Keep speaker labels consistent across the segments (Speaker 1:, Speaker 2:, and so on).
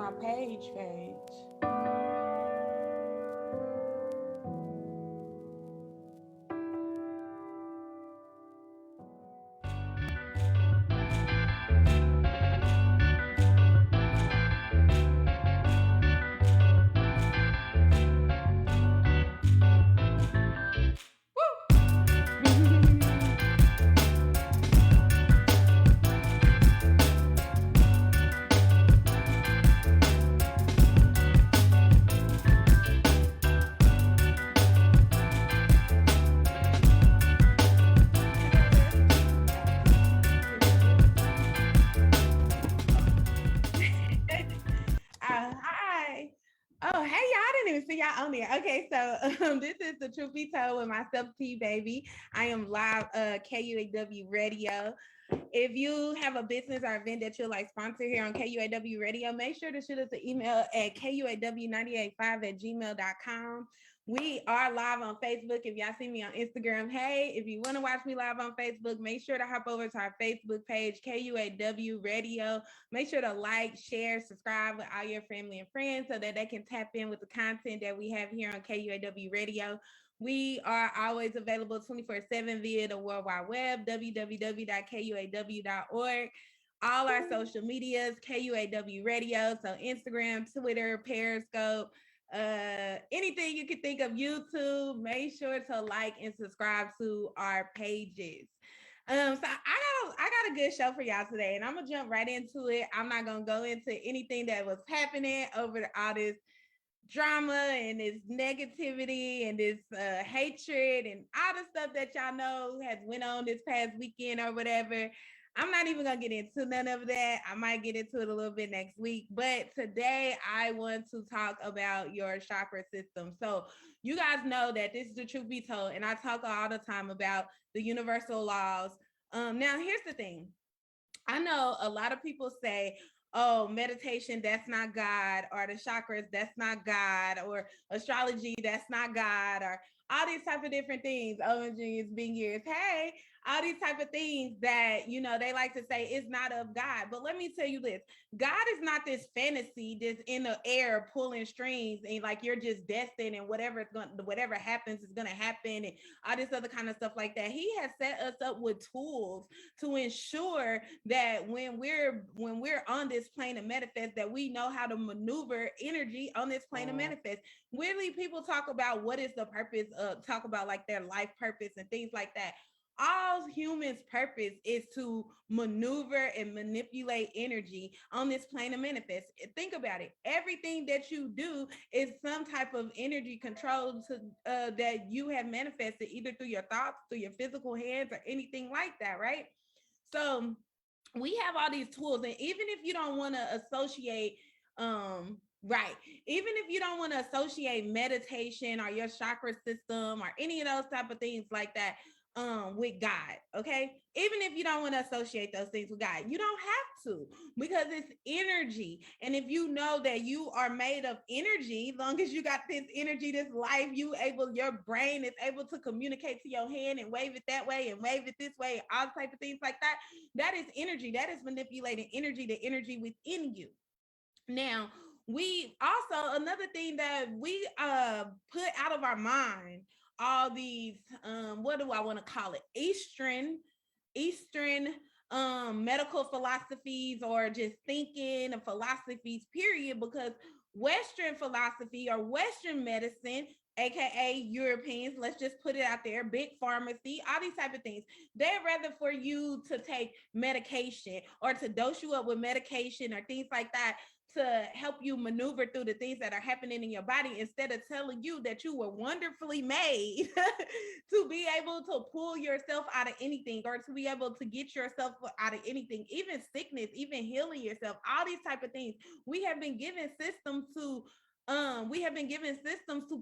Speaker 1: my page. Hi. Oh, hey, y'all, I didn't even see y'all on there. Okay, so this is the Truth Be Told with myself, TbeyB. I am live KUAW Radio. If you have a business or event that you'll like sponsor here on KUAW Radio, make sure to shoot us an email at kuaw985@gmail.com. We are live on Facebook. If y'all see me on Instagram, hey, if you want to watch me live on Facebook, make sure to hop over to our Facebook page, KUAW Radio. Make sure to like, share, subscribe with all your family and friends so that they can tap in with the content that we have here on KUAW Radio. We are always available 24/7 via the World Wide Web, www.kuaw.org. All our social medias, KUAW Radio, so Instagram, Twitter, Periscope, anything you can think of, YouTube. Make sure to like and subscribe to our pages. So I got a good show for y'all today, and I'm gonna jump right into it. I'm not gonna go into anything that was happening over all this drama and this negativity and this hatred and all the stuff that y'all know has went on this past weekend or whatever. I'm not even gonna get into none of that. I might get into it a little bit next week, but today I want to talk about your chakra system. So you guys know that this is the Truth Be Told, and I talk all the time about the universal laws. Now here's the thing. I know a lot of people say, oh, meditation, that's not God, or the chakras, that's not God, or astrology, that's not God, or all these type of different things. Oh, genius, being years, hey, all these type of things that, you know, they like to say is not of God. But let me tell you this, God is not this fantasy that's in the air pulling strings and like you're just destined and whatever happens is going to happen and all this other kind of stuff like that. He has set us up with tools to ensure that when we're on this plane of manifest, that we know how to maneuver energy on this plane of manifest. Really, people talk about what is the purpose of, talk about like their life purpose and things like that. All humans' purpose is to maneuver and manipulate energy on this plane of manifest. Think about it. Everything that you do is some type of energy control to that you have manifested either through your thoughts, through your physical hands, or anything like that, right? So we have all these tools, and even if you don't want to associate right, even if you don't want to associate meditation or your chakra system or any of those type of things like that with God, okay? Even if you don't want to associate those things with God, you don't have to, because it's energy. And if you know that you are made of energy, long as you got this energy, this life, your brain is able to communicate to your hand and wave it that way and wave it this way, all type of things like that. That is energy. That is manipulating energy, the energy within you. Now, we also, another thing that we put out of our mind, all these what do I want to call it, eastern medical philosophies, or just thinking and philosophies, period, because Western philosophy or Western medicine, aka Europeans, let's just put it out there, big pharmacy, all these type of things, they'd rather for you to take medication or to dose you up with medication or things like that to help you maneuver through the things that are happening in your body, instead of telling you that you were wonderfully made to be able to pull yourself out of anything, or to be able to get yourself out of anything, even sickness, even healing yourself, all these type of things. We have been given systems to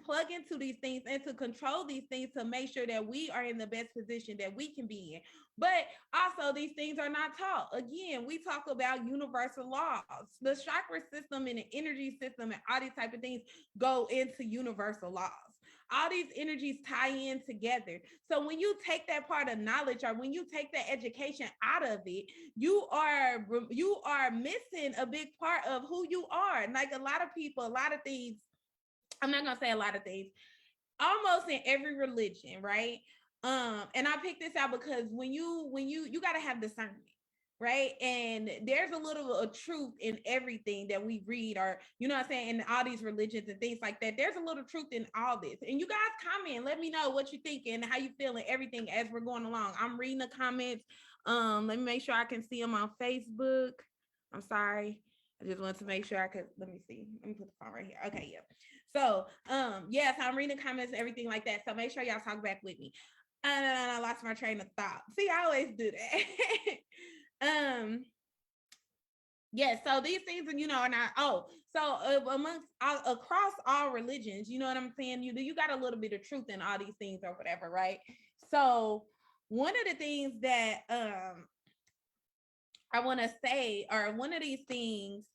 Speaker 1: plug into these things and to control these things to make sure that we are in the best position that we can be in. But also, these things are not taught. Again, we talk about universal laws. The chakra system and the energy system and all these type of things go into universal laws. all these energies tie in together. So when you take that part of knowledge, or when you take that education out of it, you are missing a big part of who you are. And like a lot of people, a lot of things, I'm not gonna say a lot of things, almost in every religion, right? And I picked this out because when you got to have discernment, right? And there's a little of truth in everything that we read, or you know what I'm saying, in all these religions and things like that. There's a little truth in all this. And you guys comment, let me know what you think and how you feeling, everything as we're going along. I'm reading the comments. Let me make sure I can see them on Facebook. I'm sorry. I just want to make sure I could, let me see. Let me put the phone right here. Okay, yeah. So yes, I'm reading the comments, everything like that. So make sure y'all talk back with me. And I lost my train of thought. See, I always do that. Yeah, so these things, and you know, and amongst across all religions, you know what I'm saying? You got a little bit of truth in all these things or whatever, right? So one of the things that I want to say, or one of these things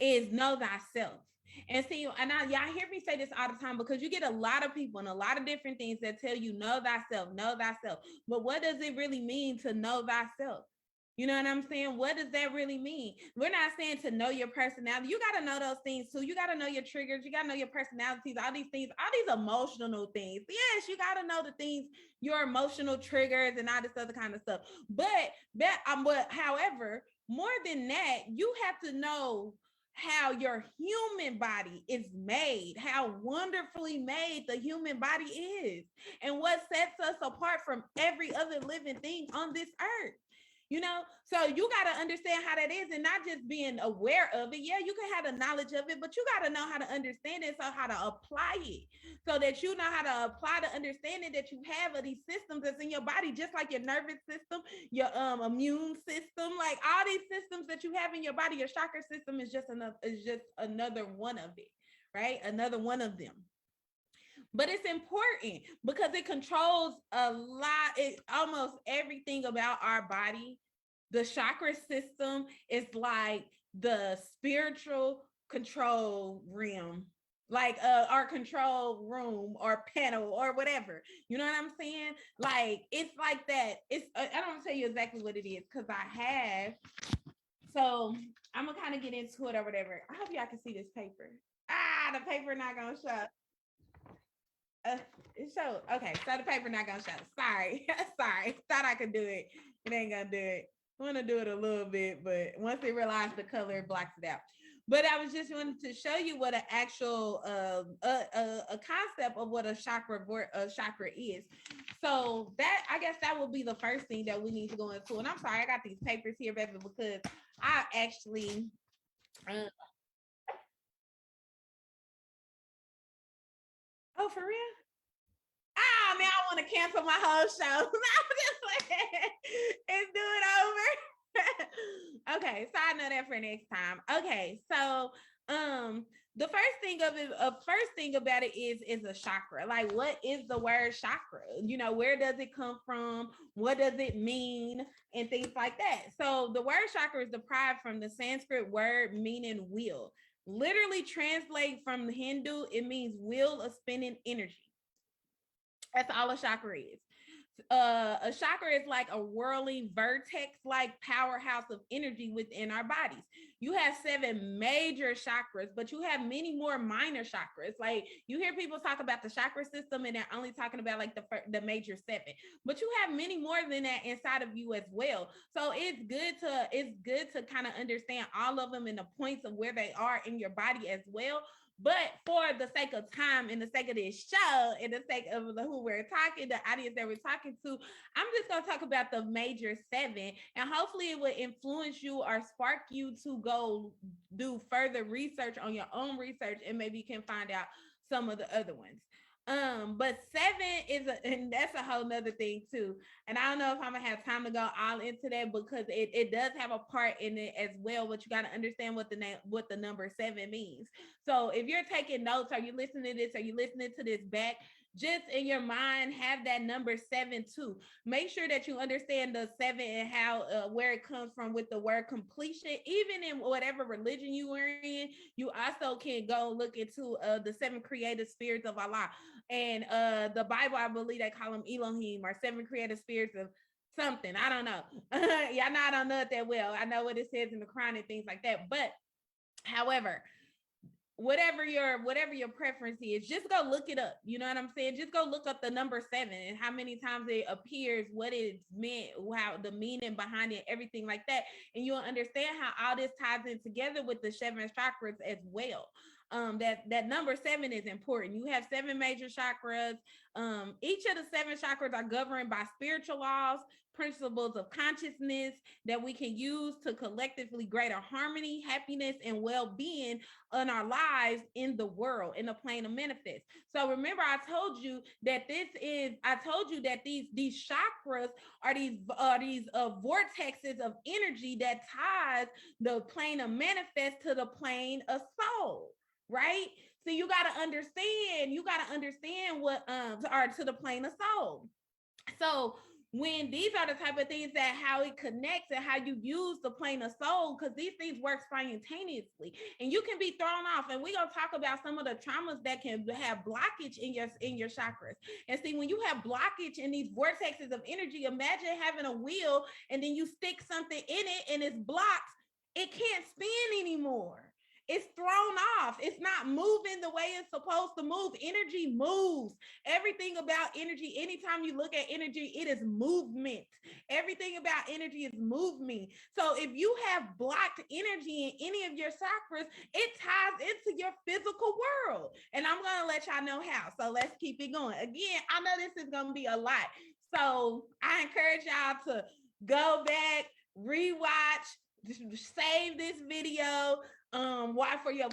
Speaker 1: is know thyself. And see, and y'all hear me say this all the time, because you get a lot of people and a lot of different things that tell you know thyself, know thyself. But what does it really mean to know thyself? You know what I'm saying? What does that really mean? We're not saying to know your personality. You got to know those things too. You got to know your triggers. You got to know your personalities, all these things, all these emotional things. Yes, you got to know the things, your emotional triggers and all this other kind of stuff. But however, more than that, you have to know how your human body is made, how wonderfully made the human body is, and what sets us apart from every other living thing on this earth. You know, so you got to understand how that is, and not just being aware of it. Yeah, you can have the knowledge of it, but you got to know how to understand it, so how to apply it, so that you know how to apply the understanding that you have of these systems that's in your body, just like your nervous system, your immune system, like all these systems that you have in your body. Your chakra system is just another one of it, right? Another one of them. But it's important because it controls almost everything about our body. The chakra system is like the spiritual control realm, like our control room or panel or whatever. You know what I'm saying? Like, it's like that. I don't want to tell you exactly what it is, because I have. So I'm gonna kind of get into it or whatever. I hope y'all can see this paper. The paper not gonna show. Okay, so the paper not gonna show. Sorry. Thought I could do it. It ain't gonna do it. I want to do it a little bit, but once they realize the color, it blocks it out. But I was just wanting to show you what an actual a concept of what a chakra is. So that, I guess that would be the first thing that we need to go into. And I'm sorry, I got these papers here, baby, because I actually oh, for real? Man, I want to cancel my whole show. I'm just like, let's do it over. Okay, so I know that for next time. Okay, so the first thing about it is a chakra. Like, what is the word chakra? You know, where does it come from? What does it mean? And things like that. So the word chakra is derived from the Sanskrit word meaning wheel. Literally translate from the Hindu, it means wheel of spinning energy. That's all a chakra is. A chakra is like a whirling vertex like powerhouse of energy within our bodies. You have 7 major chakras, but you have many more minor chakras. Like, you hear people talk about the chakra system and they're only talking about like the major 7, but you have many more than that inside of you as well. So it's good to kind of understand all of them and the points of where they are in your body as well. But for the sake of time and the sake of this show and the sake of who we're talking, the audience that we're talking to, I'm just going to talk about the major 7, and hopefully it will influence you or spark you to go do further research on your own research, and maybe you can find out some of the other ones. But 7 and that's a whole nother thing too. And I don't know if I'm gonna have time to go all into that, because it does have a part in it as well, but you got to understand what the number 7 means. So if you're taking notes, or you listening to this, or you listening to this back, just in your mind, have that number 7 too. Make sure that you understand the 7 and how where it comes from with the word completion. Even in whatever religion you are in, you also can go look into the 7 creative spirits of Allah. And the Bible, I believe they call them Elohim or seven creative spirits of something. I don't know. Y'all know I don't know it that well. I know what it says in the Quran and things like that. But however, whatever your preference is, just go look it up. You know what I'm saying? Just go look up the number 7 and how many times it appears, what it's meant, how the meaning behind it, everything like that. And you'll understand how all this ties in together with the 7 chakras as well. That number 7 is important. You have 7 major chakras. Each of the 7 chakras are governed by spiritual laws, principles of consciousness that we can use to collectively greater harmony, happiness, and well-being in our lives, in the world, in the plane of manifest. So remember, I told you that these chakras are these vortexes of energy that ties the plane of manifest to the plane of soul. Right? So you got to understand what are to the plane of soul. So when these are the type of things that how it connects and how you use the plane of soul, because these things work simultaneously and you can be thrown off. And we're going to talk about some of the traumas that can have blockage in your chakras. And see, when you have blockage in these vortexes of energy, imagine having a wheel and then you stick something in it and it's blocked. It can't spin anymore. It's thrown off. It's not moving the way it's supposed to move. Energy moves. Everything about energy, anytime you look at energy, it is movement. Everything about energy is movement. So if you have blocked energy in any of your chakras, it ties into your physical world. And I'm going to let y'all know how. So let's keep it going. Again, I know this is going to be a lot. So I encourage y'all to go back, rewatch, save this video, for your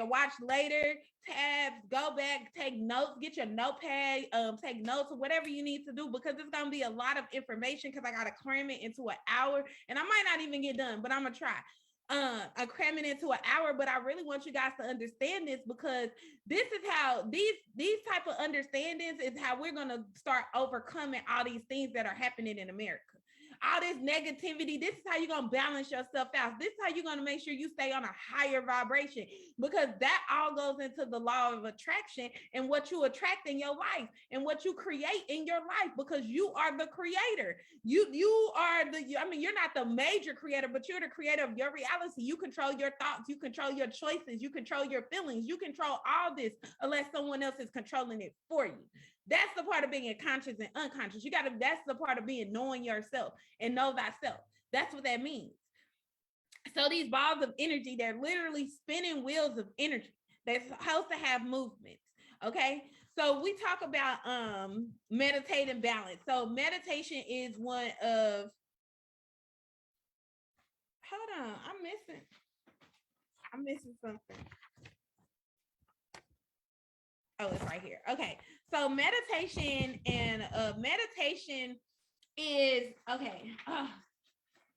Speaker 1: watch later tabs, go back, take notes, get your notepad, take notes or whatever you need to do, because it's gonna be a lot of information, because I gotta cram it into an hour and I might not even get done, but I'm gonna try. I cram it into an hour, but I really want you guys to understand this, because this is how these type of understandings is how we're gonna start overcoming all these things that are happening in America. All this negativity, this is how you're going to balance yourself out. This is how you're going to make sure you stay on a higher vibration, because that all goes into the law of attraction and what you attract in your life and what you create in your life, because you are the creator. You are you're not the major creator, but you're the creator of your reality. You control your thoughts, you control your choices, you control your feelings, you control all this unless someone else is controlling it for you. That's the part of being conscious and unconscious. That's the part of being knowing yourself and know thyself. That's what that means. So these balls of energy, they're literally spinning wheels of energy. They're supposed to have movements. Okay. So we talk about meditating balance. So meditation is one of, hold on, I'm missing something. Oh, it's right here. Okay. So meditation is okay.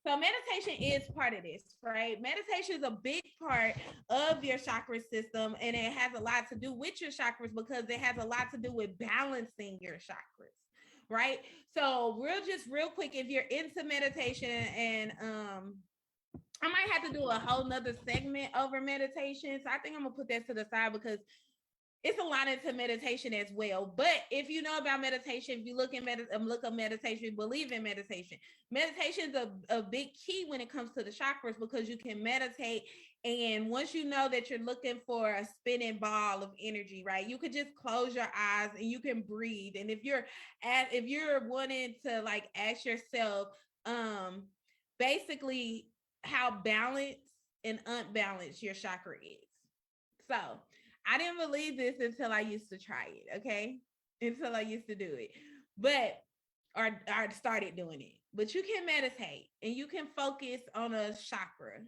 Speaker 1: So meditation is part of this, right? Meditation is a big part of your chakra system, and it has a lot to do with your chakras, because it has a lot to do with balancing your chakras, right? So real quick, if you're into meditation, and I might have to do a whole nother segment over meditation. So I think I'm gonna put that to the side, because it's a lot into meditation as well. But if you know about meditation, if you look up meditation, believe in meditation. Meditation is a big key when it comes to the chakras, because you can meditate, and once you know that you're looking for a spinning ball of energy, right, you could just close your eyes and you can breathe. And if you're wanting to like ask yourself basically how balanced and unbalanced your chakra is. So I didn't believe this until I used to try it, okay? Until I used to do it. But or started doing it. But you can meditate and you can focus on a chakra,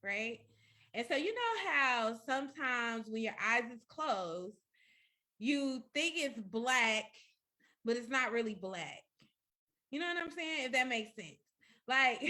Speaker 1: right? And so you know how sometimes when your eyes is closed, you think it's black, but it's not really black. You know what I'm saying? If that makes sense. Like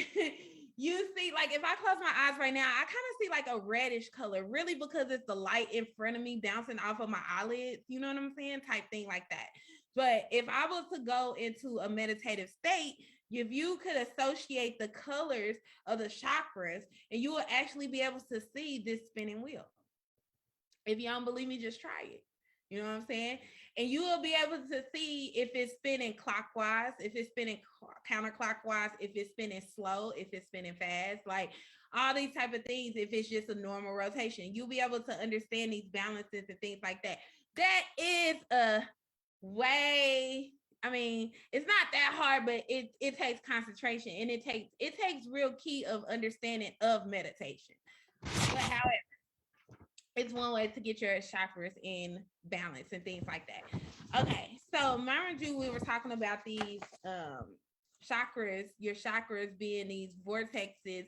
Speaker 1: you see, like if I close my eyes right now, I kind of see like a reddish color, really, because it's the light in front of me bouncing off of my eyelids, you know what I'm saying? Type thing like that. But if I was to go into a meditative state, if you could associate the colors of the chakras, and you will actually be able to see this spinning wheel. If you don't believe me, just try it. You know what I'm saying? And you will be able to see if it's spinning clockwise, if it's spinning counterclockwise, if it's spinning slow, if it's spinning fast, like all these type of things. If it's just a normal rotation, you'll be able to understand these balances and things like that. That is a way, I mean, it's not that hard, but it takes concentration, and it takes real key of understanding of meditation. But however, it's one way to get your chakras in balance and things like that. Okay, so remember, we were talking about these chakras, your chakras being these vortexes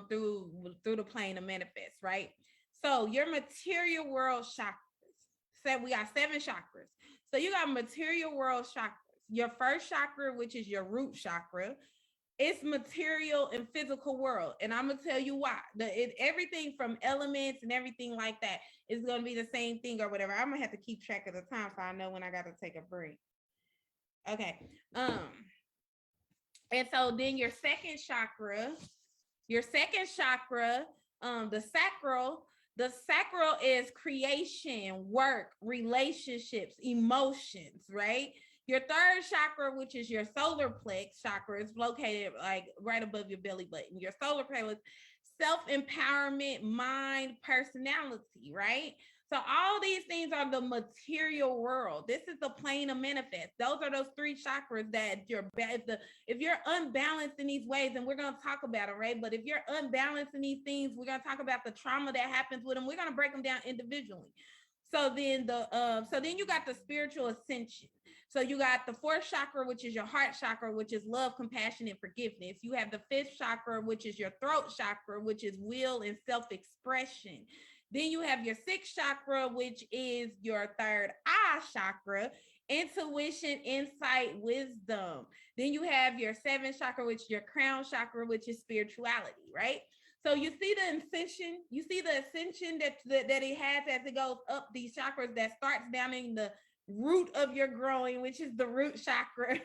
Speaker 1: through the plane of manifest, right? So your material world chakras. So we got 7 chakras. So you got material world chakras. Your first chakra, which is your root chakra, it's material and physical world. And I'm gonna tell you why. Everything from elements and everything like that is gonna be the same thing or whatever. I'm gonna have to keep track of the time so I know when I gotta take a break. Okay. And so then your second chakra, the sacral is creation, work, relationships, emotions, right? Your third chakra, which is your solar plex chakra, is located like right above your belly button. Your solar plex, self-empowerment, mind, personality, right? So all these things are the material world. This is the plane of manifest. Those are those 3 chakras that if you're unbalanced in these ways, and we're going to talk about it, right? But if you're unbalanced in these things, we're going to talk about the trauma that happens with them. We're going to break them down individually. So then you got the spiritual ascension. So you got the 4th chakra, which is your heart chakra, which is love, compassion, and forgiveness. You have the 5th chakra, which is your throat chakra, which is will and self-expression. Then you have your 6th chakra, which is your 3rd eye chakra, intuition, insight, wisdom. Then you have your 7th chakra, which is your crown chakra, which is spirituality, right? So you see the ascension that it has as it goes up these chakras, that starts down in the root of your growing, which is the root chakra.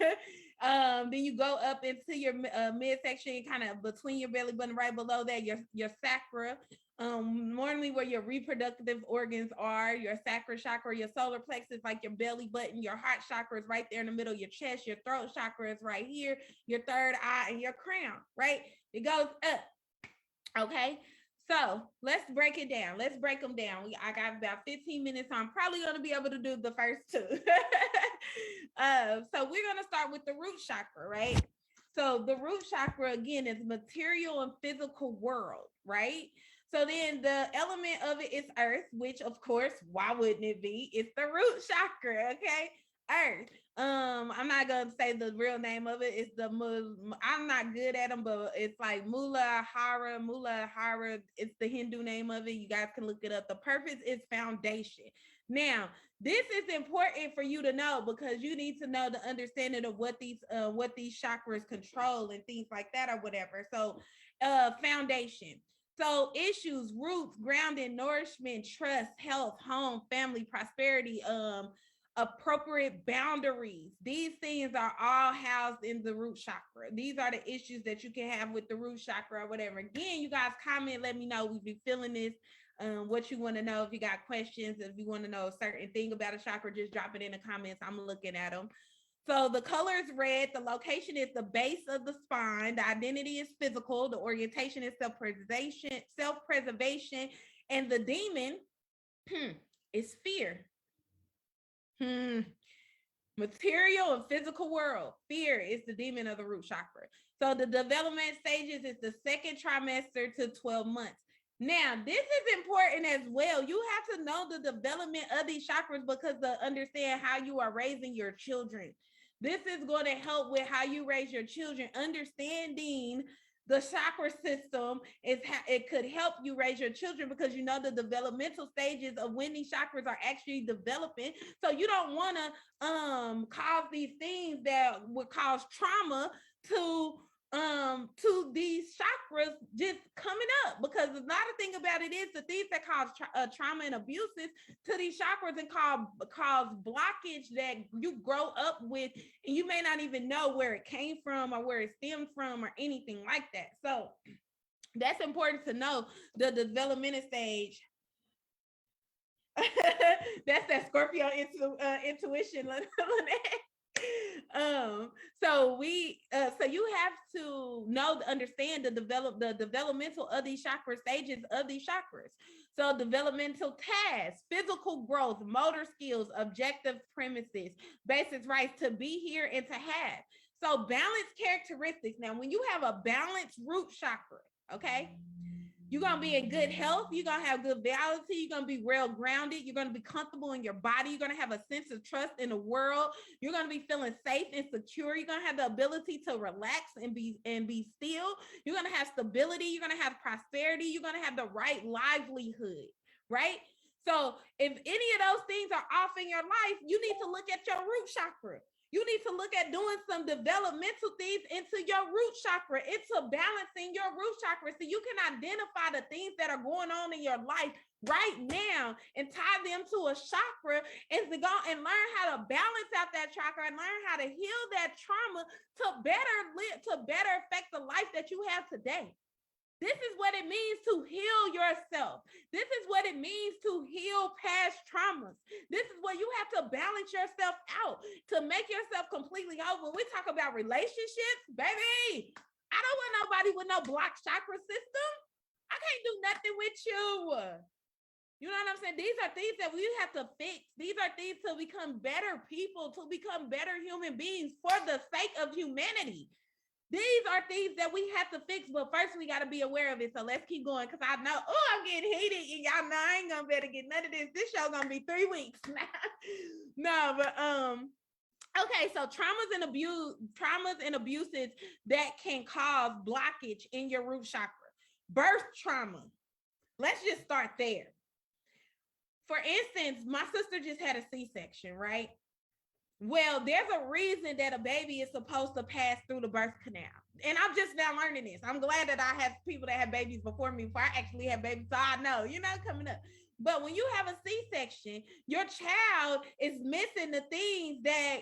Speaker 1: Then you go up into your midsection, kind of between your belly button, right below that, your sacra, normally where your reproductive organs are. Your sacral chakra, your solar plexus, like your belly button. Your heart chakra is right there in the middle of your chest. Your throat chakra is right here. Your 3rd eye and your crown, right? It goes up. Okay, so let's break it down. Let's break them down. I got about 15 minutes, so I'm probably going to be able to do the first 2. So we're going to start with the root chakra, right? So the root chakra, again, is material and physical world, right? So then the element of it is earth, which of course, why wouldn't it be? It's the root chakra, okay? Earth. I'm not gonna say the real name of it. It's I'm not good at them, but it's like Muladhara. It's the Hindu name of it. You guys can look it up. The purpose is foundation. Now, this is important for you to know, because you need to know the understanding of what these chakras control and things like that or whatever. So, foundation. So issues, roots, grounding, nourishment, trust, health, home, family, prosperity, appropriate boundaries. These things are all housed in the root chakra. These are the issues that you can have with the root chakra or whatever. Again, you guys comment, let me know. We've been feeling this. What you want to know. If you got questions, if you want to know a certain thing about a chakra, just drop it in the comments. I'm looking at them. So the color is red. The location is the base of the spine. The identity is physical. The orientation is self-preservation, and the demon is fear. Material and physical world. Fear is the demon of the root chakra. So the development stages is the 2nd trimester to 12 months. Now, this is important as well. You have to know the development of these chakras, because to understand how you are raising your children. This is going to help with how you raise your children. Understanding the chakra system it could help you raise your children, because you know the developmental stages of when these chakras are actually developing. So you don't want to cause these things that would cause trauma to these chakras just coming up, because another thing about it is the things that cause trauma and abuses to these chakras and cause blockage that you grow up with, and you may not even know where it came from or where it stemmed from or anything like that. So that's important to know, the developmental stage That's that Scorpio intuition, Lynette. So you have to understand the developmental of these chakra stages of these chakras. So developmental tasks, physical growth, motor skills, objective premises, basic rights to be here and to have. So balanced characteristics. Now, when you have a balanced root chakra, okay, you're going to be in good health. You're going to have good vitality. You're going to be well grounded. You're going to be comfortable in your body. You're going to have a sense of trust in the world. You're going to be feeling safe and secure. You're going to have the ability to relax and be still. You're going to have stability. You're going to have prosperity. You're going to have the right livelihood, right? So if any of those things are off in your life, you need to look at your root chakra. You need to look at doing some developmental things into your root chakra, into balancing your root chakra, so you can identify the things that are going on in your life right now and tie them to a chakra, and to go and learn how to balance out that chakra and learn how to heal that trauma to better affect the life that you have today. This is what it means to heal yourself. This is what it means to heal past traumas. This is where you have to balance yourself out to make yourself completely whole. When we talk about relationships, baby, I don't want nobody with no blocked chakra system. I can't do nothing with you. You know what I'm saying? These are things that we have to fix. These are things to become better people, to become better human beings for the sake of humanity. These are things that we have to fix, but first we got to be aware of it. So let's keep going, because I know, I'm getting heated, and y'all know I ain't gonna be able to get none of this. This show gonna be 3 weeks. No, but okay, so traumas and abuses that can cause blockage in your root chakra. Birth trauma. Let's just start there. For instance, my sister just had a C-section, right? Well, there's a reason that a baby is supposed to pass through the birth canal. And I'm just now learning this. I'm glad that I have people that have babies before me, before I actually have babies, so I know, coming up. But when you have a C-section, your child is missing the things that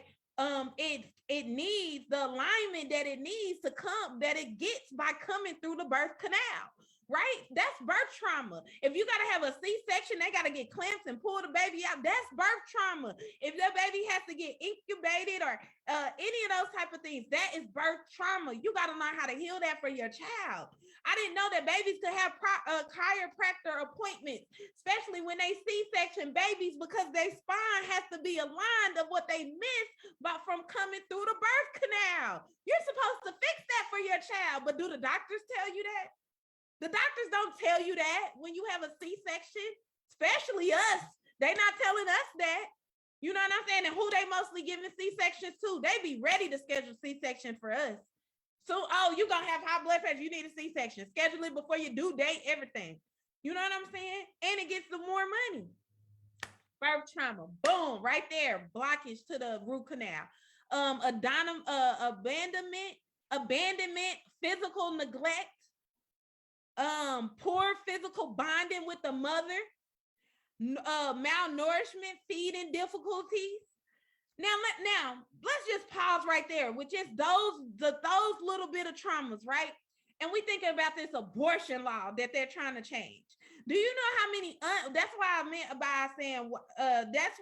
Speaker 1: it needs, the alignment that it needs to come, that it gets by coming through the birth canal. Right? That's birth trauma. If you got to have a C-section, they got to get clamps and pull the baby out. That's birth trauma. If that baby has to get incubated or any of those type of things, that is birth trauma. You got to learn how to heal that for your child. I didn't know that babies could have chiropractor appointments, especially when they C-section babies, because their spine has to be aligned of what they missed from coming through the birth canal. You're supposed to fix that for your child, but do the doctors tell you that? The doctors don't tell you that when you have a C-section, especially us. They're not telling us that. You know what I'm saying? And who they mostly giving C-sections to? They be ready to schedule C-section for us. So, you're going to have high blood pressure. You need a C-section. Schedule it before you due date, everything. You know what I'm saying? And it gets them more money. Birth trauma. Boom. Right there. Blockage to the root canal. Abandonment, physical neglect, poor physical bonding with the mother, malnourishment, feeding difficulties. Now let's just pause right there with just those little bit of traumas, right? And we think about this abortion law that they're trying to change. Do you know how many? That's what I meant by saying. That's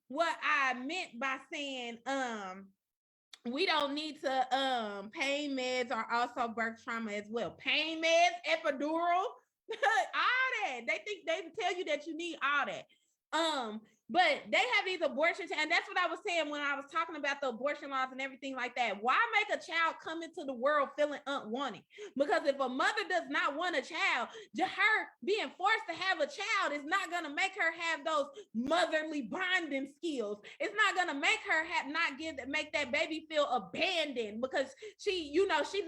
Speaker 1: what I meant by saying. We don't need to pain meds are also birth trauma as well. Pain meds, epidural, all that. They tell you that you need all that. But they have these abortions, and that's what I was saying when I was talking about the abortion laws and everything like that. Why make a child come into the world feeling unwanted? Because if a mother does not want a child, her being forced to have a child is not going to make her have those motherly bonding skills. It's not going to make her make that baby feel abandoned, because she's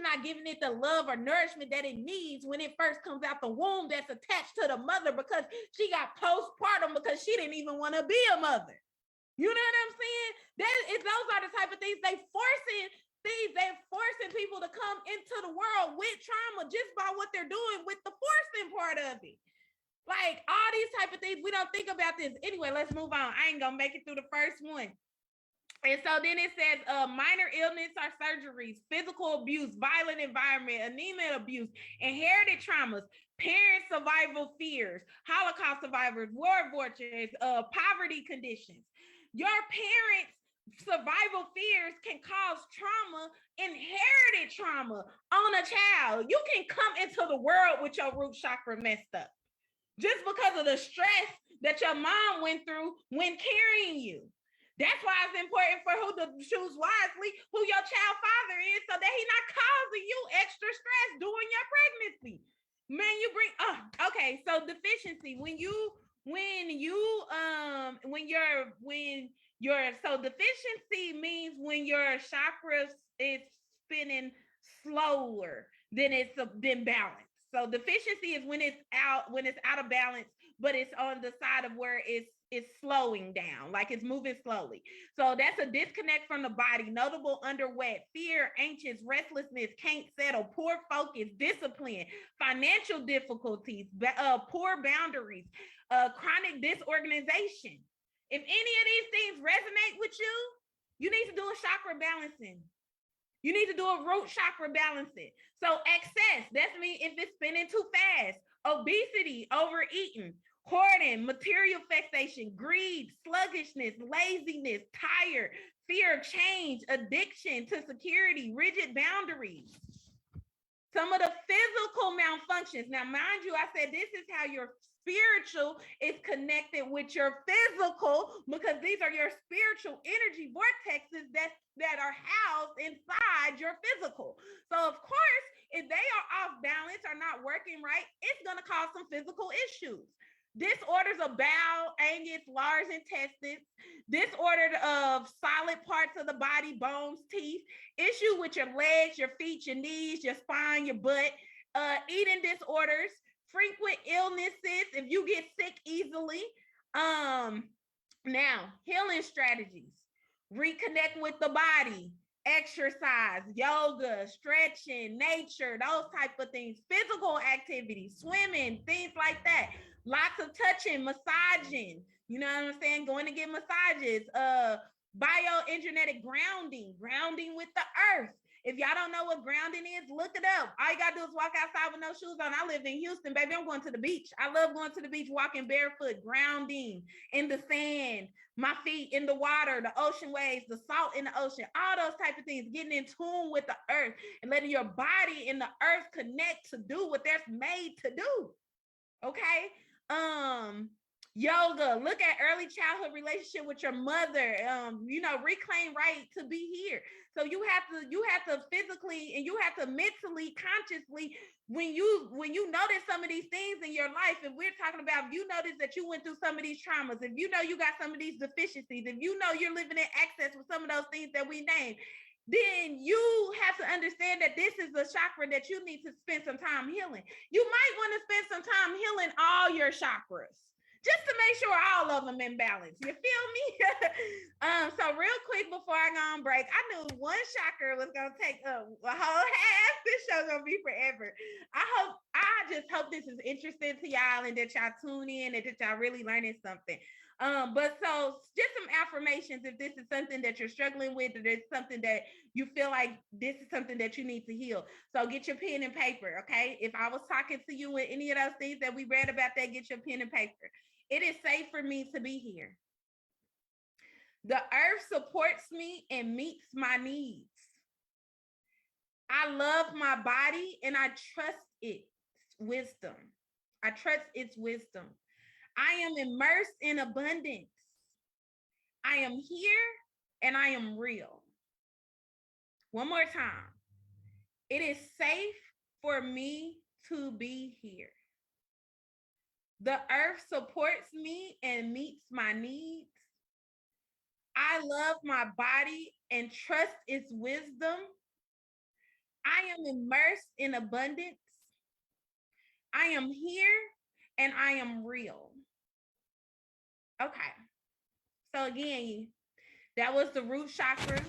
Speaker 1: not giving it the love or nourishment that it needs when it first comes out the womb that's attached to the mother, because she got postpartum because she didn't even want to be a mother. You know what I'm saying? Those are the type of things they're forcing people to come into the world with trauma just by what they're doing with the forcing part of it. Like all these type of things, we don't think about this. Anyway, let's move on. I ain't gonna make it through the first one. And so then it says minor illness or surgeries, physical abuse, violent environment, anemia abuse, inherited traumas, parent survival fears, Holocaust survivors, war veterans, poverty conditions. Your parents' survival fears can cause trauma, inherited trauma on a child. You can come into the world with your root chakra messed up just because of the stress that your mom went through when carrying you. That's why it's important for who to choose wisely, who your child father is, so that he's not causing you extra stress during your pregnancy. Man, you bring okay. So deficiency when your so deficiency means when your chakras is spinning slower than it's been balanced. So deficiency is when it's out of balance, but it's on the side of where it's slowing down, like it's moving slowly. So that's a disconnect from the body, notable underweight, fear, anxious, restlessness, can't settle, poor focus, discipline, financial difficulties, poor boundaries, chronic disorganization. If any of these things resonate with you, you need to do a chakra balancing. You need to do a root chakra balancing. So excess, that's mean if it's spinning too fast, obesity, overeating, hoarding, material fixation, greed, sluggishness, laziness, tired, fear of change, addiction to security, rigid boundaries. Some of the physical malfunctions. Now, mind you, I said this is how your spiritual is connected with your physical, because these are your spiritual energy vortexes that are housed inside your physical. So, of course, if they are off balance or not working right, it's going to cause some physical issues. Disorders of bowel, anus, large intestines, disorder of solid parts of the body, bones, teeth, issue with your legs, your feet, your knees, your spine, your butt, eating disorders, frequent illnesses, if you get sick easily. Now, healing strategies, reconnect with the body, exercise, yoga, stretching, nature, those type of things, physical activity, swimming, things like that. Lots of touching, massaging, you know what I'm saying? Going to get massages, bioenergetic grounding with the earth. If y'all don't know what grounding is, look it up. All you gotta do is walk outside with no shoes on. I live in Houston, baby. I'm going to the beach. I love going to the beach, walking barefoot, grounding in the sand, my feet in the water, the ocean waves, the salt in the ocean, all those type of things, getting in tune with the earth and letting your body and the earth connect to do what they're made to do. Okay. Yoga, look at early childhood relationship with your mother, reclaim right to be here. So you have to physically and you have to mentally, consciously, when you notice some of these things in your life, if we're talking about, if you notice that you went through some of these traumas, if you know you got some of these deficiencies, if you know you're living in excess with some of those things that we named, then you have to understand that this is a chakra that you need to spend some time healing. You might want to spend some time healing all your chakras, just to make sure all of them in balance. You feel me? So real quick before I go on break, I knew one chakra was gonna take a whole half. This show's gonna be forever. I just hope this is interesting to y'all and that y'all tune in and that y'all really learning something. But so just some affirmations if this is something that you're struggling with, or it's something that you feel like this is something that you need to heal. So get your pen and paper, okay? If I was talking to you with any of those things that we read about, that get your pen and paper. It is safe for me to be here. The earth supports me and meets my needs. I love my body and I trust its wisdom. I trust its wisdom. I am immersed in abundance. I am here and I am real. One more time. It is safe for me to be here. The earth supports me and meets my needs. I love my body and trust its wisdom. I am immersed in abundance. I am here and I am real. Okay. So again, that was the root chakra.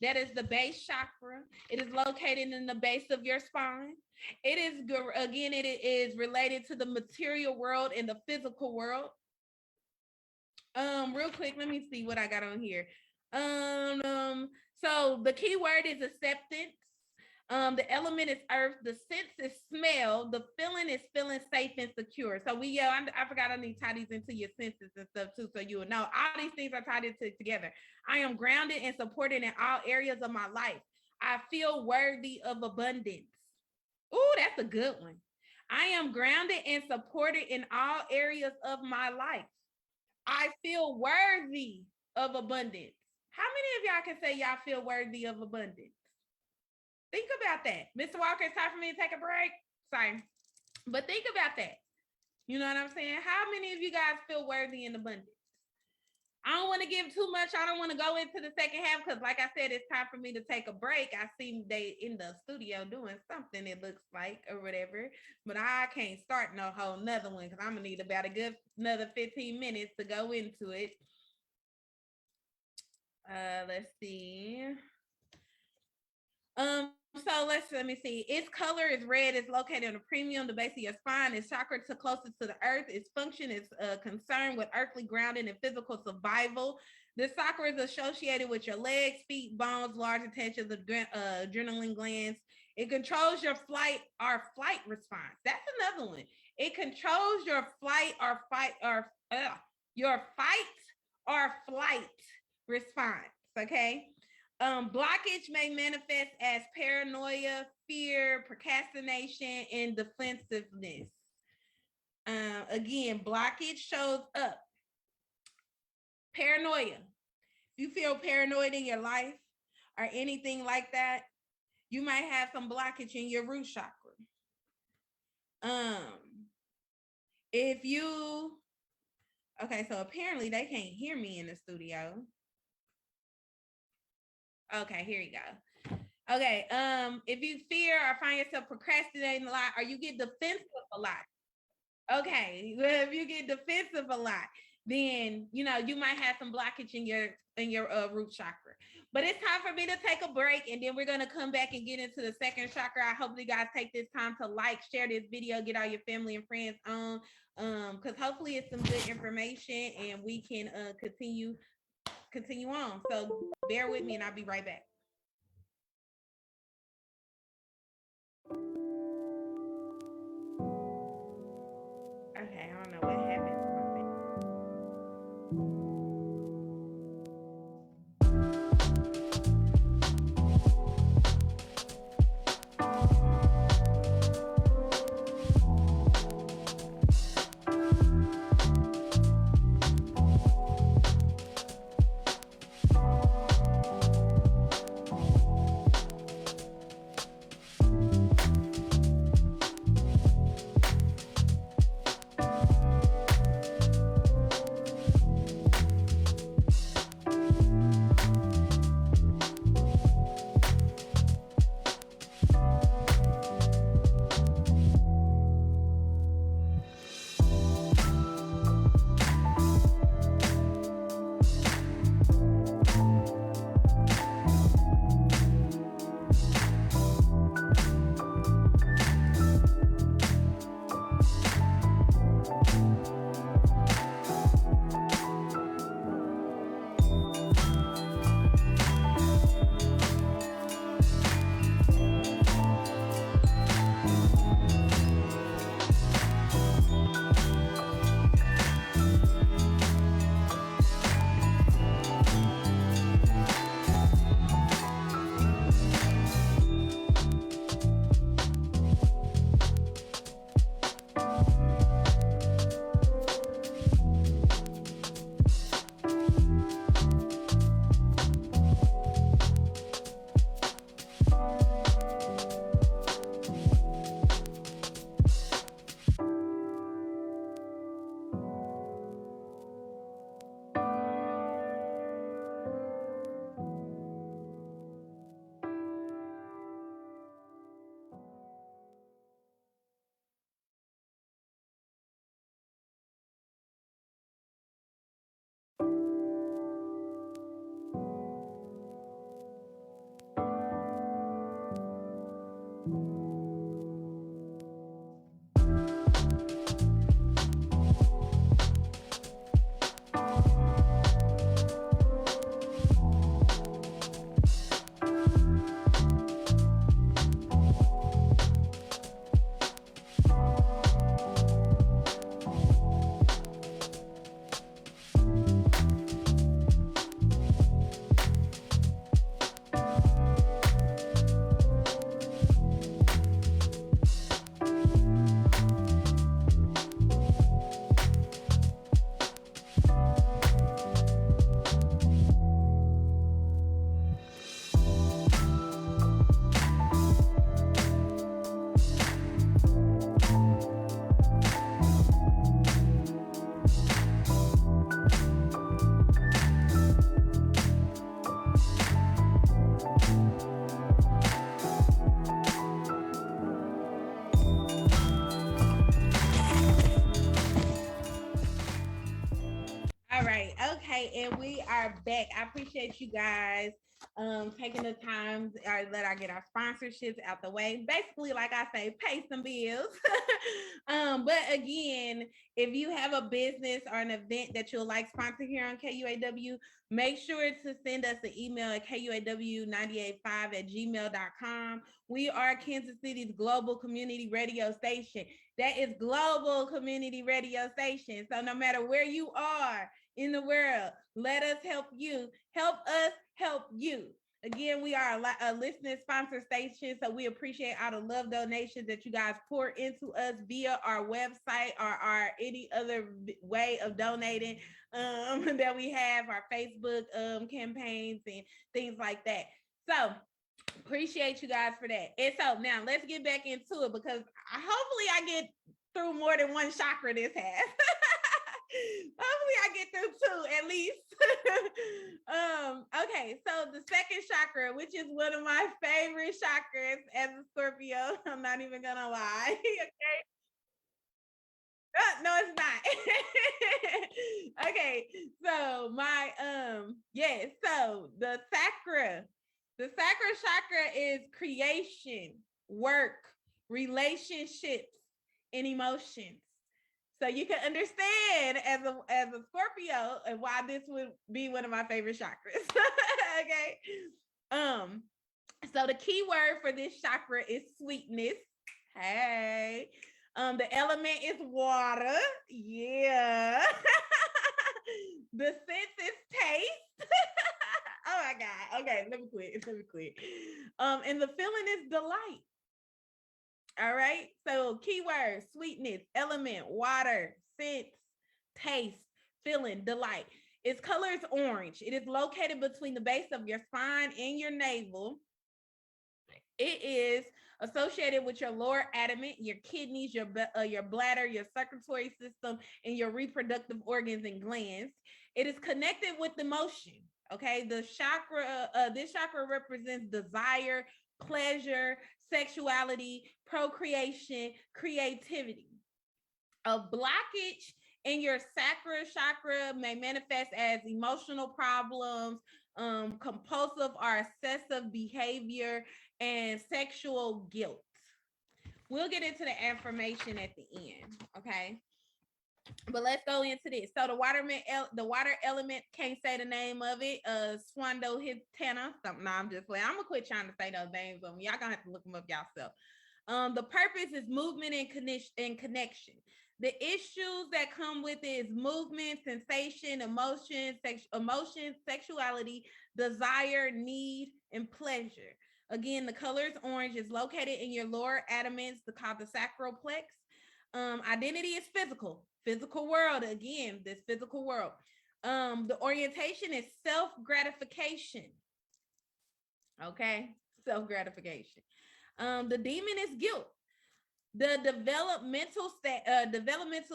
Speaker 1: That is the base chakra. It is located in the base of your spine. It is related to the material world and the physical world. Real quick, let me see what I got on here. So the key word is acceptance. The element is earth. The sense is smell. The feeling is feeling safe and secure. So I forgot I need to tie these into your senses and stuff too, so you will know. All these things are tied into together. I am grounded and supported in all areas of my life. I feel worthy of abundance. Ooh, that's a good one. I am grounded and supported in all areas of my life. I feel worthy of abundance. How many of y'all can say y'all feel worthy of abundance? Think about that. Mr. Walker, it's time for me to take a break. Sorry. But think about that. You know what I'm saying? How many of you guys feel worthy in abundance? I don't want to give too much. I don't want to go into the second half because, like I said, it's time for me to take a break. I see they in the studio doing something, it looks like, or whatever. But I can't start no whole nother one because I'm going to need about a good another 15 minutes to go into it. Let's see. So let me see. Its color is red. It's located on the premium, the base of your spine. Its chakra to closest to the earth. Its function is concerned with earthly grounding and physical survival. The chakra is associated with your legs, feet, bones, large attention, the adrenaline glands. It controls your flight response. That's another one. It controls your flight or flight response. Okay. Blockage may manifest as paranoia, fear, procrastination, and defensiveness. Again, blockage shows up. Paranoia. If you feel paranoid in your life or anything like that, you might have some blockage in your root chakra. Okay, so apparently they can't hear me in the studio. Okay, here you go. Okay, if you fear or find yourself procrastinating a lot, or you get defensive a lot. Okay, well, if you get defensive a lot, then you might have some blockage in your root chakra. But it's time for me to take a break, and then we're gonna come back and get into the second chakra. I hope you guys take this time to like, share this video, get all your family and friends on, because hopefully it's some good information, and we can continue on. So bear with me, and I'll be right back. Okay, I don't know what happened. are back. I appreciate you guys taking the time let I get our sponsorships out the way. Basically, like I say, pay some bills. But again, if you have a business or an event that you'll like sponsor here on KUAW, make sure to send us an email at kuaw985@gmail.com. We are Kansas City's global community radio station. That is global community radio station. So no matter where you are in the world, let us help you. Help us help you. Again, we are a listener sponsor station, so we appreciate all the love donations that you guys pour into us via our website or our any other way of donating that we have, our Facebook campaigns and things like that. So appreciate you guys for that. And so now let's get back into it, because hopefully I get through more than one chakra this has. Hopefully I get through two at least. Okay, so the second chakra, which is one of my favorite chakras as a Scorpio, I'm not even gonna lie. Okay. No, it's not. Okay, so my so the sacral chakra is creation, work, relationships, and emotions. So you can understand as a Scorpio and why this would be one of my favorite chakras. Okay. So the key word for this chakra is sweetness. Hey. The element is water. Yeah. The sense is taste. Oh my God. Okay, let me quit. And the feeling is delight. All right. So keyword, sweetness, element, water, sense, taste, feeling, delight. Its color is orange. It is located between the base of your spine and your navel. It is associated with your lower abdomen, your kidneys, your bladder, your circulatory system, and your reproductive organs and glands. It is connected with emotion. Okay, the chakra, this chakra represents desire, pleasure, sexuality, procreation, creativity. A blockage in your sacral chakra may manifest as emotional problems, compulsive or excessive behavior, and sexual guilt. We'll get into the affirmation at the end, okay? But let's go into this. So the water element, can't say the name of it. Swando Hitana. No, I'm just playing. I'm gonna quit trying to say those names on me. Y'all gonna have to look them up yourself. The purpose is movement and connection. The issues that come with it is movement, sensation, emotion, sexuality, desire, need, and pleasure. Again, the color is orange. It's located in your lower abdomen, called the sacral plex. Identity is physical world. Again, this physical world. The orientation is self-gratification. Okay, self-gratification. The demon is guilt. The developmental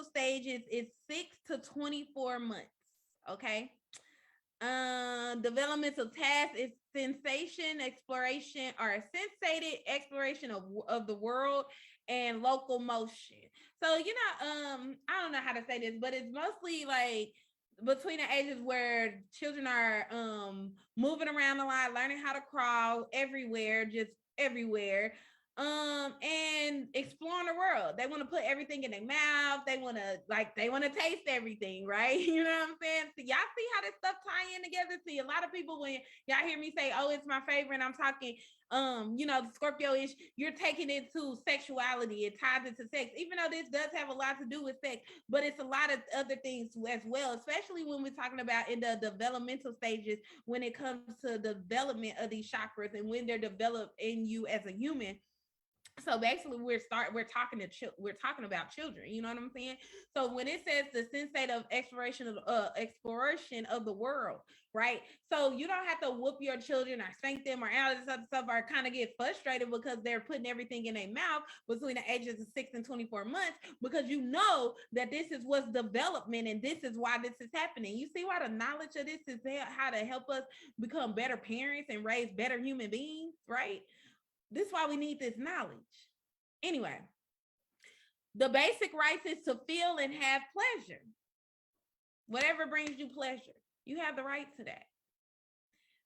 Speaker 1: stages is 6 to 24 months. Okay. Developmental task is sensation exploration, or sensated exploration of the world and local motion. So I don't know how to say this, but it's mostly like between the ages where children are moving around a lot, learning how to crawl everywhere, just everywhere, and exploring the world. They want to put everything in their mouth. They want to taste everything, right? You know what I'm saying? So y'all see how this stuff tie in together? See, a lot of people, when y'all hear me say, oh, it's my favorite, I'm talking the Scorpio-ish, you're taking it to sexuality. It ties into sex, even though this does have a lot to do with sex, but it's a lot of other things as well, especially when we're talking about in the developmental stages, when it comes to the development of these chakras and when they're developed in you as a human. So basically we're talking about children, you know what I'm saying? So when it says the sensate of exploration of the world, right? So you don't have to whoop your children or spank them or all this other stuff or kind of get frustrated because they're putting everything in their mouth between the ages of 6 and 24 months, because you know that this is what's development and this is why this is happening. You see why the knowledge of this is how to help us become better parents and raise better human beings, right? This is why we need this knowledge. Anyway, the basic rights is to feel and have pleasure. Whatever brings you pleasure. You have the right to that.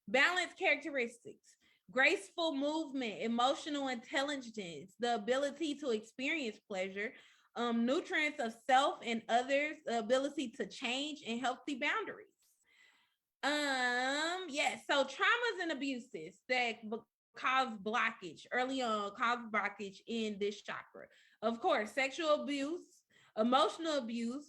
Speaker 1: Balance characteristics: graceful movement, emotional intelligence, the ability to experience pleasure, nutrients of self and others, the ability to change, and healthy boundaries. Yes, so traumas and abuses that cause blockage early on, cause blockage in this chakra. Of course, sexual abuse, emotional abuse,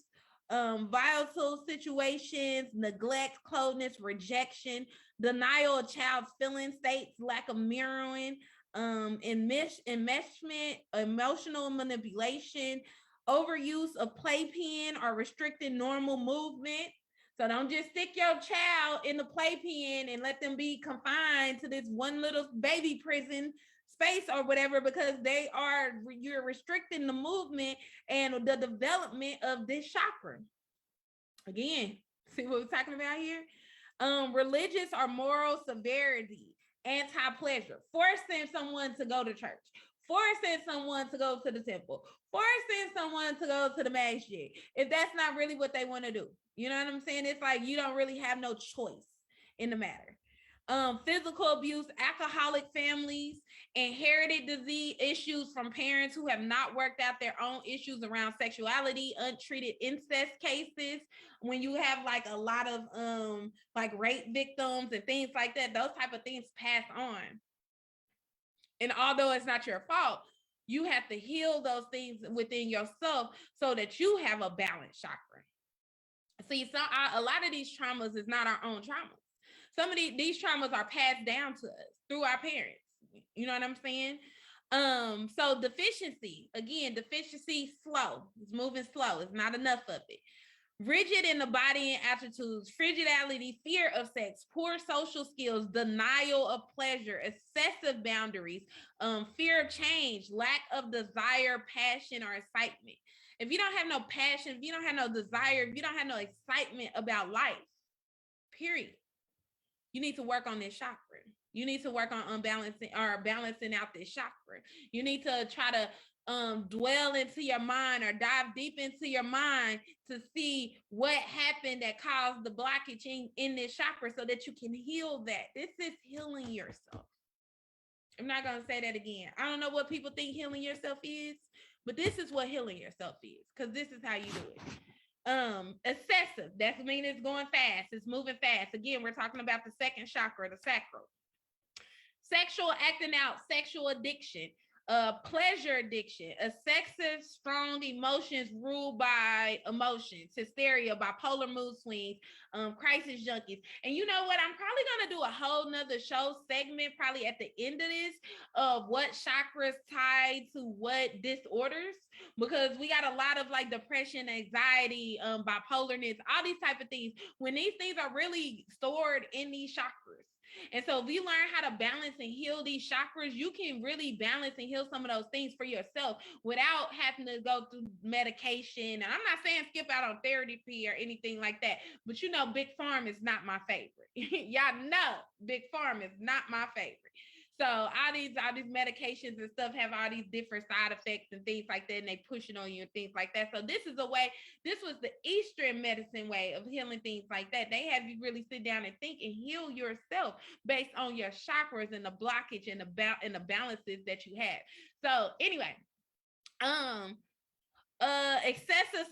Speaker 1: volatile situations, neglect, coldness, rejection, denial of child's feeling states, lack of mirroring, enmeshment, emotional manipulation, overuse of playpen or restricting normal movement. So don't just stick your child in the playpen and let them be confined to this one little baby prison space or whatever, because you're restricting the movement and the development of this chakra. Again, see what we're talking about here? Religious or moral severity, anti-pleasure, forcing someone to go to church, forcing someone to go to the temple, forcing someone to go to the masjid, if that's not really what they want to do. You know what I'm saying? It's like you don't really have no choice in the matter. Physical abuse, alcoholic families, inherited disease issues from parents who have not worked out their own issues around sexuality, untreated incest cases, when you have like a lot of like rape victims and things like that, those type of things pass on. And although it's not your fault, you have to heal those things within yourself so that you have a balanced chakra. See, so a lot of these traumas is not our own traumas. Some of these traumas are passed down to us through our parents. You know what I'm saying? So deficiency, again, deficiency, slow. It's moving slow. It's not enough of it. Rigid in the body and attitudes, frigidity, fear of sex, poor social skills, denial of pleasure, excessive boundaries, fear of change, lack of desire, passion, or excitement. If you don't have no passion, if you don't have no desire, if you don't have no excitement about life, period, you need to work on this chakra. You need to work on unbalancing or balancing out this chakra. You need to try to dwell into your mind or dive deep into your mind to see what happened that caused the blockage in this chakra so that you can heal that. This is healing yourself. I'm not going to say that again. I don't know what people think healing yourself is, but this is what healing yourself is, because this is how you do it. Excessive, that means it's going fast, it's moving fast. Again, we're talking about the second chakra, the sacral. Sexual acting out, sexual addiction, pleasure addiction, excessive strong emotions ruled by emotions, hysteria, bipolar mood swings, crisis junkies. And you know what, I'm probably going to do a whole nother show segment probably at the end of this of what chakras tied to what disorders, because we got a lot of like depression, anxiety, bipolarness, all these type of things, when these things are really stored in these chakras. And so if you learn how to balance and heal these chakras, you can really balance and heal some of those things for yourself without having to go through medication. And I'm not saying skip out on therapy or anything like that, but you know, Big Pharma is not my favorite. Y'all know Big Pharma is not my favorite. So all these medications and stuff have all these different side effects and things like that, and they push it on you and things like that. So this is a way, this was the Eastern medicine way of healing things like that. They have you really sit down and think and heal yourself based on your chakras and the blockage and the balances that you have. So anyway, excessive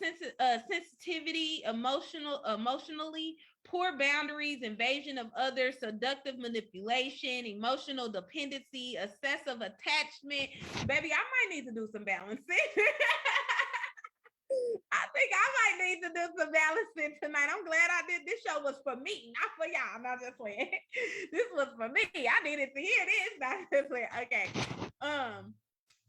Speaker 1: sensitivity, emotionally, poor boundaries, invasion of others, seductive manipulation, emotional dependency, excessive attachment. Baby, I might need to do some balancing. I think I might need to do some balancing tonight. I'm glad I did. This show was for me, not for y'all. I'm not just playing. This was for me. I needed to hear this. Not just playing. Okay.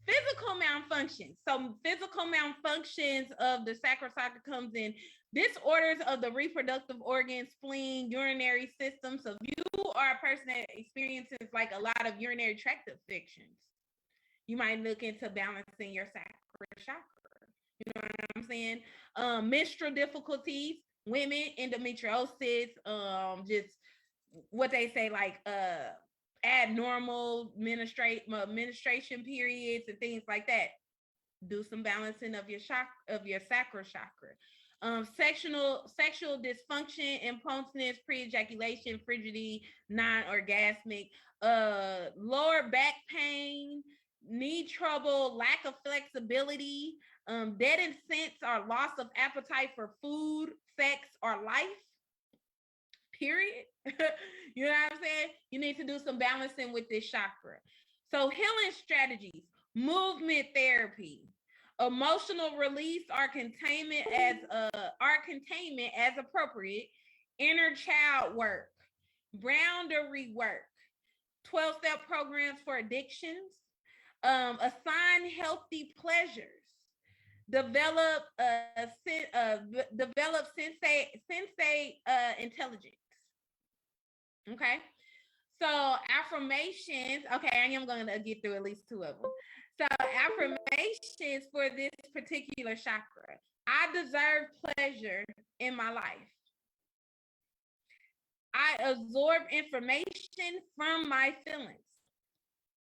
Speaker 1: Physical malfunctions. So physical malfunctions of the sacral chakra comes in disorders of the reproductive organs, spleen, urinary system. So if you are a person that experiences like a lot of urinary tract infections, you might look into balancing your sacral chakra. You know what I'm saying? Menstrual difficulties, women, endometriosis, just what they say, like abnormal menstruation periods and things like that. Do some balancing of your sacral chakra. Sexual dysfunction, impotence, pre-ejaculation, frigidity, non-orgasmic, lower back pain, knee trouble, lack of flexibility, deadened sense or loss of appetite for food, sex, or life. Period. You know what I'm saying? You need to do some balancing with this chakra. So healing strategies, movement therapy, emotional release or containment as appropriate, inner child work, boundary work, 12-step programs for addictions, assign healthy pleasures, develop sensei intelligence. Okay. So affirmations. Okay, I am going to get through at least 2 of them. So affirmations for this particular chakra. I deserve pleasure in my life. I absorb information from my feelings.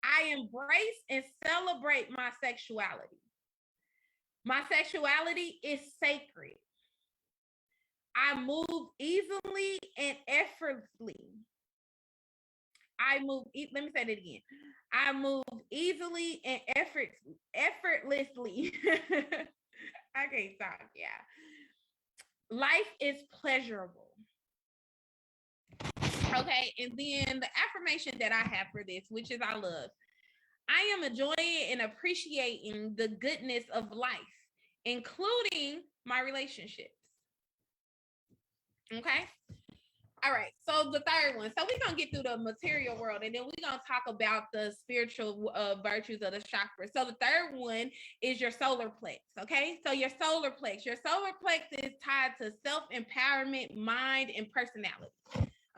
Speaker 1: I embrace and celebrate my sexuality. My sexuality is sacred. I move easily and effortlessly. Let me say that again. I move easily and effortlessly. I can't talk, yeah. Life is pleasurable. Okay, and then the affirmation that I have for this, which is I love. I am enjoying and appreciating the goodness of life, including my relationships. Okay. All right. So the third one. So we're going to get through the material world and then we're going to talk about the spiritual virtues of the chakra. So the third one is your solar plex. Okay. So your solar plex is tied to self-empowerment, mind, and personality.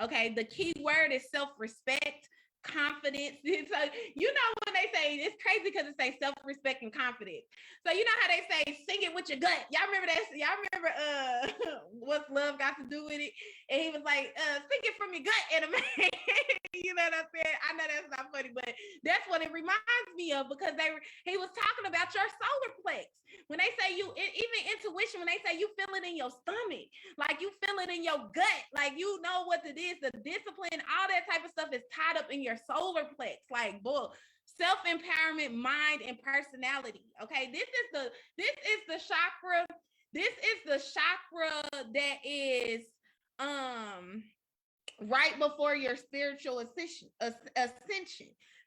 Speaker 1: Okay. The key word is self-respect, confidence. So you know when they say, it's crazy because it says self-respect and confidence. So you know how they say sing it with your gut. Y'all remember that? Y'all remember what's love got to do with it? And he was like, sing it from your gut, anime. You know what I'm saying? I know that's not funny, but that's what it reminds me of because he was talking about your solar plex. When they say even intuition, when they say you feel it in your stomach, like you feel it in your gut, like you know what it is, the discipline, all that type of stuff is tied up in your solar plex. Like, bull, self-empowerment, mind, and personality. Okay, this is the chakra. This is the chakra that is right before your spiritual ascension.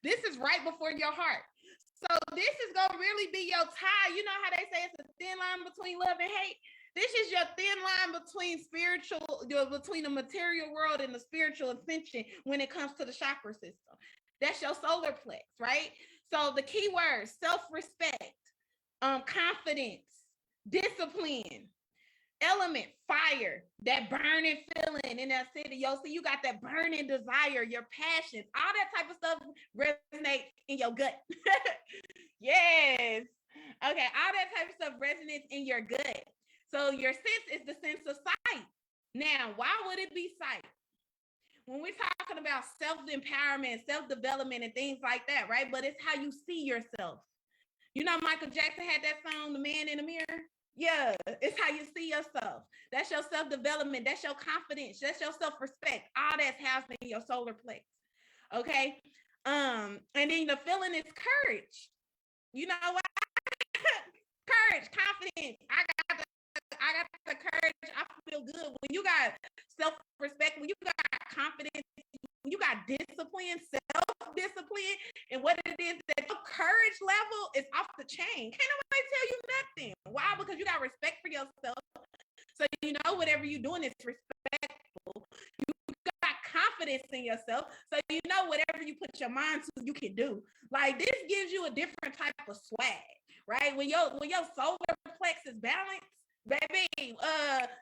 Speaker 1: This is right before your heart. So this is gonna really be your tie. You know how they say it's a thin line between love and hate? This is your thin line between the material world and the spiritual ascension when it comes to the chakra system. That's your solar plex, right? So the key words: self-respect, confidence, discipline, element, fire, that burning feeling in that city. Yo, see, you got that burning desire, your passions, all that type of stuff resonates in your gut. Yes. Okay, all that type of stuff resonates in your gut. So your sense is the sense of sight. Now, why would it be sight? When we're talking about self-empowerment, self-development, and things like that, right? But it's how you see yourself. You know, Michael Jackson had that song, The Man in the Mirror? Yeah, it's how you see yourself. That's your self-development. That's your confidence. That's your self-respect. All that's housed in your solar plex. Okay. And then the feeling is courage. You know what? Courage, confidence. I got the courage. I feel good. When you got self-respect, when you got confidence, when you got discipline, self-discipline, and what it is that your courage level is off the chain. Can't nobody tell you nothing. Why? Because you got respect for yourself. So you know whatever you're doing is respectful. You got confidence in yourself. So you know whatever you put your mind to, you can do. Like this gives you a different type of swag, right? When your solar plex is balanced, baby,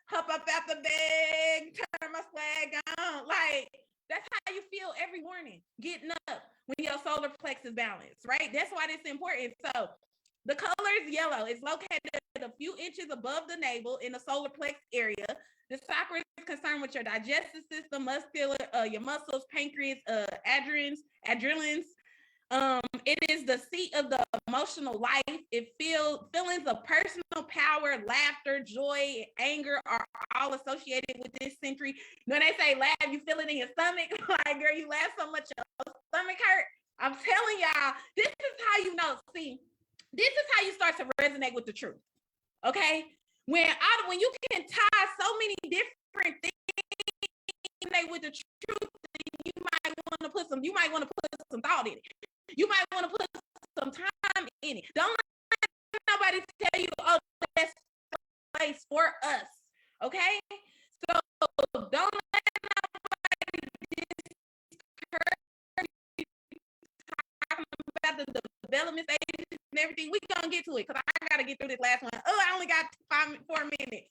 Speaker 1: hop up out the bed, turn my swag on. Like that's how you feel every morning, getting up when your solar plex is balanced, right? That's why this is important. So the color is yellow. It's located a few inches above the navel in the solar plex area. The chakra is concerned with your digestive system, muscular, your muscles, pancreas, adrenals, It is the seat of the emotional life. Feelings of personal power, laughter, joy, anger are all associated with this century. When they say laugh, you feel it in your stomach. Like, girl, you laugh so much your stomach hurt. I'm telling y'all, this is how you know. See, this is how you start to resonate with the truth. Okay? When you can tie so many different things with the truth, you might want to put some thought in it. You might want to put some time in it. Don't let nobody tell you, oh, that's place for us. Okay? So don't let nobody discourage you talking about the development stages and everything. We're gonna get to it because I gotta get through this last one. Oh, I only got 4 minutes.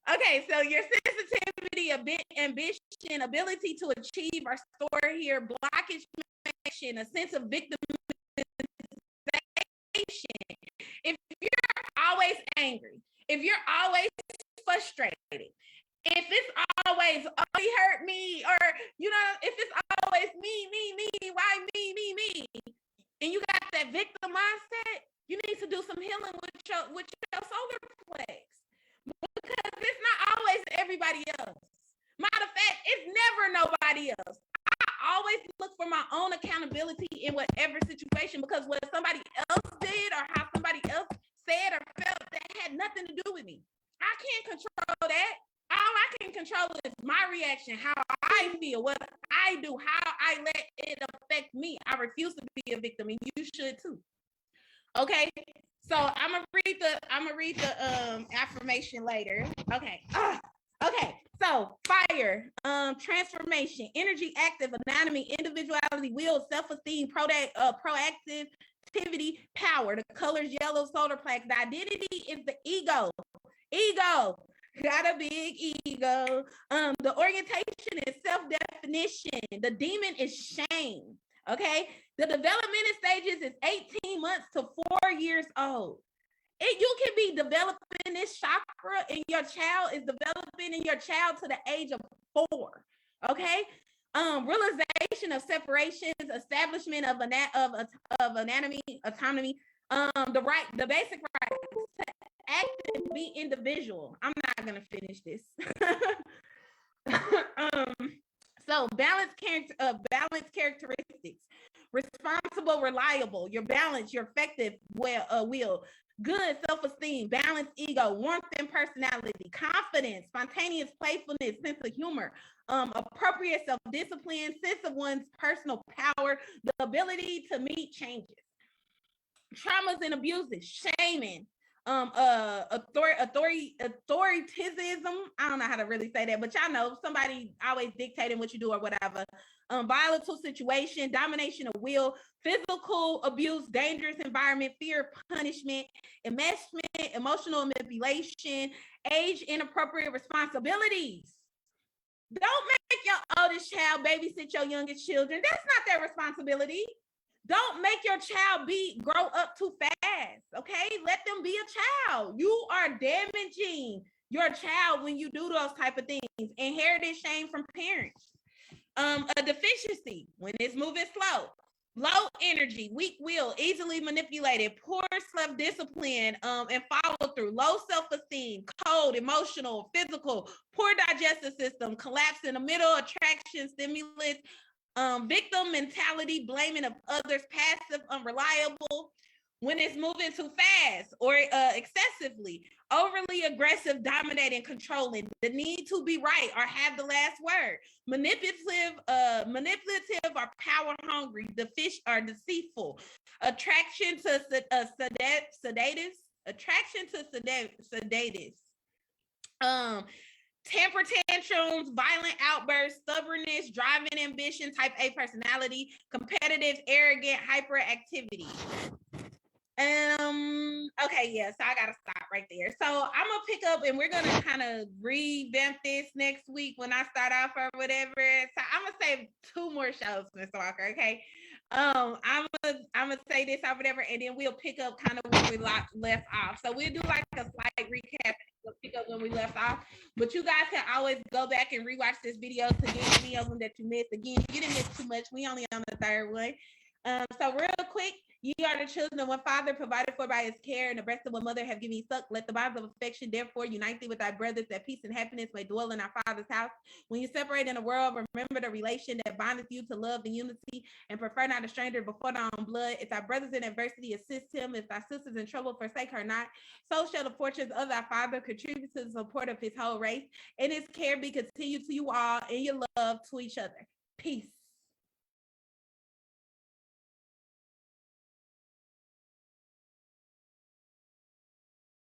Speaker 1: Okay, so your sensitivity, ambition, ability to achieve are stored here. Blockage, a sense of victimization. If you're always angry, if you're always frustrated, if it's always, oh, he hurt me, or, you know, if it's always me, why me, and you got that victim mindset, you need to do some healing with your solar plex. Because it's not always everybody else. Matter of fact, it's never nobody else. I always look for my own accountability in whatever situation, because what somebody else did or how somebody else said or felt, that had nothing to do with me. I can't control that. All I can control is my reaction, how I feel, what I do, how I let it affect me. I refuse to be a victim, and you should too. Okay, so I'm gonna read the affirmation later. Okay. Okay, so fire, transformation, energy, active, anatomy, individuality, will, self-esteem, proactivity, power. The colors yellow, solar plex. The identity is the ego. Got a big ego. The orientation is self-definition. The demon is shame. Okay, the development stages is 18 months to 4 years old. You can be developing this chakra, and your child is developing in your child to the age of 4. Okay, realization of separations, establishment of anatomy, autonomy, the basic right to act and be individual. I'm not gonna finish this. So balance characteristics: responsible, reliable, your balance, your effective will, good self-esteem, balanced ego, warmth and personality, confidence, spontaneous playfulness, sense of humor, appropriate self-discipline, sense of one's personal power, the ability to meet changes, traumas and abuses, shaming, authoritism. I don't know how to really say that, but y'all know, somebody always dictating what you do or whatever. Volatile situation, domination of will, physical abuse, dangerous environment, fear of punishment, enmeshment, emotional manipulation, age inappropriate responsibilities. Don't make your oldest child babysit your youngest children. That's not their responsibility. Don't make your child grow up too fast, okay? Let them be a child. You are damaging your child when you do those type of things. Inherited shame from parents. A deficiency, when it's moving slow. Low energy, weak will, easily manipulated, poor self-discipline, and follow through. Low self-esteem, cold, emotional, physical, poor digestive system, collapse in the middle, attraction, stimulus, victim mentality, blaming of others, passive, unreliable, when it's moving too fast or excessively, overly aggressive, dominating, controlling, the need to be right or have the last word, manipulative or power hungry, the fish are deceitful, attraction to sedatives, temper tantrums, violent outbursts, stubbornness, driving ambition, type A personality, competitive, arrogant, hyperactivity. Okay, yeah, so I gotta stop right there. So I'm gonna pick up, and we're gonna kind of revamp this next week when I start off or whatever. So I'm gonna save 2 more shows, Mr. Walker. Okay. I'm gonna say this or whatever, and then we'll pick up kind of where we left off. So we'll do like a slight recap pick up when we left off. But you guys can always go back and rewatch this video to get any of them that you missed. Again, you didn't miss too much. We only on the third one. So real quick, ye are the children of one father, provided for by his care, and the breast of one mother have given you suck. Let the bonds of affection therefore unite thee with thy brothers, that peace and happiness may dwell in our Father's house. When you separate in the world, remember the relation that bindeth you to love and unity, and prefer not a stranger before thy own blood. If thy brothers in adversity, assist him. If thy sisters in trouble, forsake her not. So shall the fortunes of thy Father contribute to the support of his whole race, and his care be continued to you all in your love to each other. Peace.